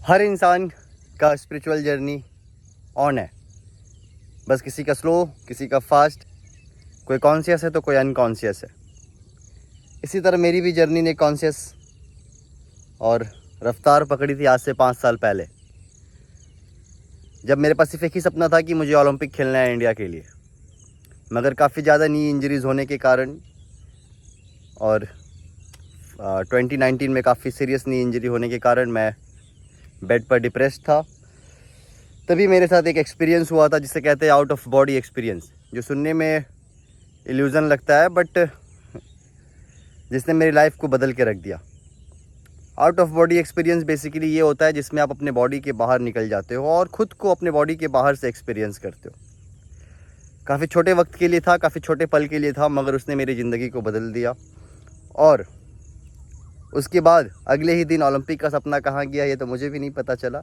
हर इंसान का spiritual journey on है, बस किसी का स्लो, किसी का फास्ट, कोई कॉन्शियस है तो कोई अनकॉन्शियस है। इसी तरह मेरी भी जर्नी ने कॉन्शियस और रफ्तार पकड़ी थी आज से 5 साल पहले, जब मेरे पास सिर्फ एक ही सपना था कि मुझे ओलंपिक खेलना है इंडिया के लिए। मगर काफ़ी ज़्यादा नी इंजरीज़ होने के कारण और 2019 में काफ़ी सीरियस नी इंजरी होने के कारण मैं बेड पर डिप्रेस्ड था। तभी मेरे साथ एक एक्सपीरियंस हुआ था जिसे कहते हैं आउट ऑफ बॉडी एक्सपीरियंस, जो सुनने में इल्यूज़न लगता है बट जिसने मेरी लाइफ को बदल के रख दिया। Out of body experience basically ये होता है जिसमें आप अपने बॉडी के बाहर निकल जाते हो और ख़ुद को अपने बॉडी के बाहर से एक्सपीरियंस करते हो। काफ़ी छोटे वक्त के लिए था, काफ़ी छोटे पल के लिए था, मगर उसने मेरी ज़िंदगी को बदल दिया। और उसके बाद अगले ही दिन ओलंपिक का सपना कहाँ गया ये तो मुझे भी नहीं पता चला,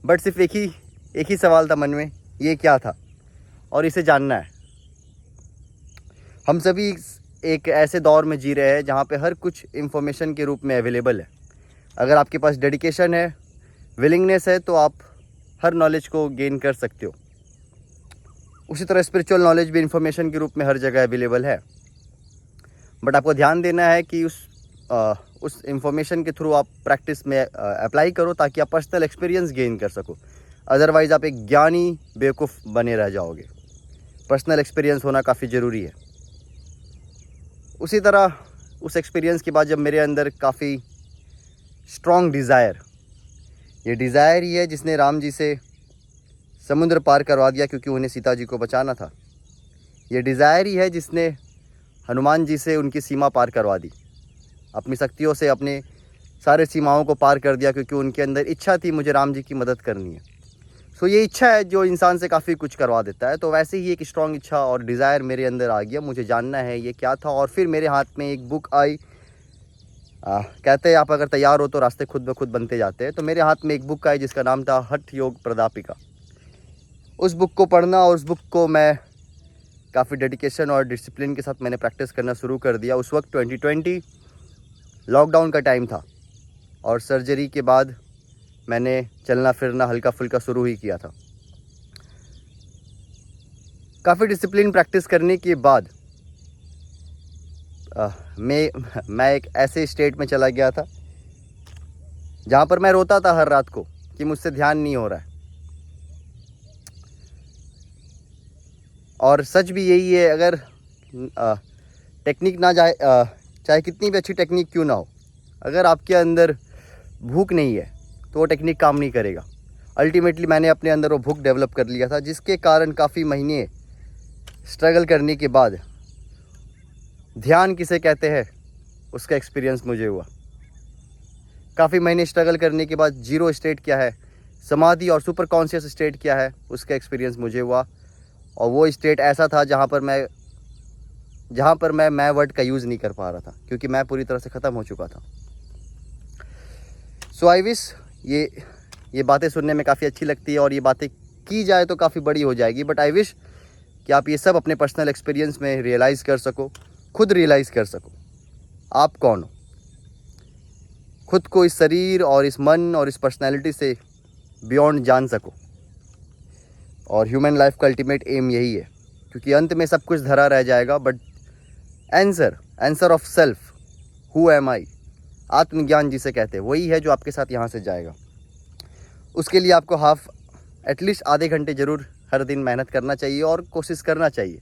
बट सिर्फ एक ही सवाल था मन में, ये क्या था और इसे जानना है। हम सभी एक ऐसे दौर में जी रहे हैं जहाँ पे हर कुछ इंफॉर्मेशन के रूप में अवेलेबल है। अगर आपके पास डेडिकेशन है, विलिंगनेस है, तो आप हर नॉलेज को गेन कर सकते हो। उसी तरह स्पिरिचुअल नॉलेज भी इंफॉर्मेशन के रूप में हर जगह अवेलेबल है, बट आपको ध्यान देना है कि उस इंफॉर्मेशन के थ्रू आप प्रैक्टिस में अप्लाई करो ताकि आप पर्सनल एक्सपीरियंस गेन कर सको। अदरवाइज़ आप एक ज्ञानी बेवकूफ़ बने रह जाओगे। पर्सनल एक्सपीरियंस होना काफ़ी ज़रूरी है। उसी तरह उस एक्सपीरियंस के बाद जब मेरे अंदर काफ़ी स्ट्रॉन्ग डिज़ायर, ये डिज़ायर ही है जिसने राम जी से समुद्र पार करवा दिया क्योंकि उन्हें सीता जी को बचाना था। ये डिज़ायर ही है जिसने हनुमान जी से उनकी सीमा पार करवा दी, अपनी शक्तियों से अपने सारे सीमाओं को पार कर दिया क्योंकि उनके अंदर इच्छा थी मुझे राम जी की मदद करनी है। सो ये इच्छा है जो इंसान से काफ़ी कुछ करवा देता है। तो वैसे ही एक स्ट्रॉन्ग इच्छा और डिज़ायर मेरे अंदर आ गया, मुझे जानना है ये क्या था। और फिर मेरे हाथ में एक बुक आई। कहते हैं आप अगर तैयार हो तो रास्ते खुद ब खुद बनते जाते हैं। तो मेरे हाथ में एक बुक आई जिसका नाम था हठ योग प्रदापिका। उस बुक को पढ़ना और उस बुक को मैं काफ़ी डेडिकेशन और डिसिप्लिन के साथ मैंने प्रैक्टिस करना शुरू कर दिया। उस वक्त 2020 लॉकडाउन का टाइम था और सर्जरी के बाद मैंने चलना फिरना हल्का फुल्का शुरू ही किया था। काफ़ी डिसिप्लिन प्रैक्टिस करने के बाद मैं एक ऐसे स्टेट में चला गया था जहाँ पर मैं रोता था हर रात को कि मुझसे ध्यान नहीं हो रहा है। और सच भी यही है, अगर टेक्निक ना जाए, चाहे कितनी भी अच्छी टेक्निक क्यों ना हो, अगर आपके अंदर भूख नहीं है तो वो टेक्निक काम नहीं करेगा। अल्टीमेटली मैंने अपने अंदर वो भूख डेवलप कर लिया था, जिसके कारण काफ़ी महीने स्ट्रगल करने के बाद ध्यान किसे कहते हैं उसका एक्सपीरियंस मुझे हुआ। काफ़ी महीने स्ट्रगल करने के बाद जीरो स्टेट क्या है, समाधि और सुपर कॉन्शियस स्टेट क्या है, उसका एक्सपीरियंस मुझे हुआ। और वो स्टेट ऐसा था जहाँ पर मैं वर्ड का यूज़ नहीं कर पा रहा था क्योंकि मैं पूरी तरह से ख़त्म हो चुका था। सो आई विश ये बातें सुनने में काफ़ी अच्छी लगती है और ये बातें की जाए तो काफ़ी बड़ी हो जाएगी, बट आई विश कि आप ये सब अपने पर्सनल एक्सपीरियंस में रियलाइज़ कर सको, खुद रियलाइज़ कर सको आप कौन हो, खुद को इस शरीर और इस मन और इस पर्सनैलिटी से बियॉन्ड जान सको। और ह्यूमन लाइफ का अल्टीमेट एम यही है, क्योंकि अंत में सब कुछ धरा रह जाएगा, but answer of self, who am I, आत्मज्ञान जिसे कहते हैं, वही है जो आपके साथ यहाँ से जाएगा। उसके लिए आपको एटलीस्ट आधे घंटे ज़रूर हर दिन मेहनत करना चाहिए और कोशिश करना चाहिए।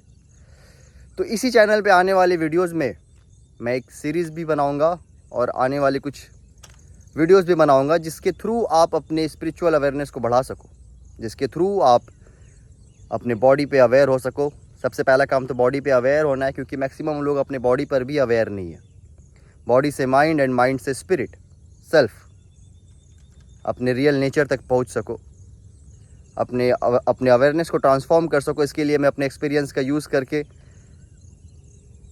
तो इसी चैनल पे आने वाले वीडियोस में मैं एक सीरीज़ भी बनाऊंगा और आने वाले कुछ वीडियोस भी बनाऊंगा जिसके थ्रू आप अपने स्पिरिचुअल अवेयरनेस को बढ़ा सको, जिसके थ्रू आप अपने बॉडी पे अवेयर हो सको। सबसे पहला काम तो बॉडी पे अवेयर होना है, क्योंकि मैक्सिमम लोग अपने बॉडी पर भी अवेयर नहीं है। बॉडी से माइंड एंड माइंड से स्पिरिट, सेल्फ, अपने रियल नेचर तक पहुंच सको, अपने अवेयरनेस को ट्रांसफॉर्म कर सको। इसके लिए मैं अपने एक्सपीरियंस का यूज़ करके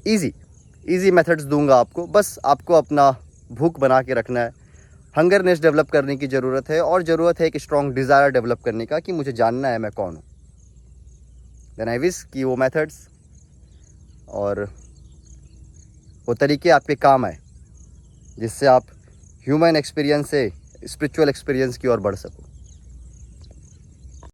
ईजी मेथड्स दूंगा आपको। बस आपको अपना भूख बना के रखना है, हंगरनेस डेवलप करने की ज़रूरत है और ज़रूरत है एक स्ट्रॉन्ग डिज़ायर डेवलप करने का कि मुझे जानना है मैं कौन हूँ। देन आई विश कि वो मेथड्स और वो तरीके आपके काम आए, जिससे आप ह्यूमन एक्सपीरियंस से स्पिरिचुअल एक्सपीरियंस की ओर बढ़ सकूँ।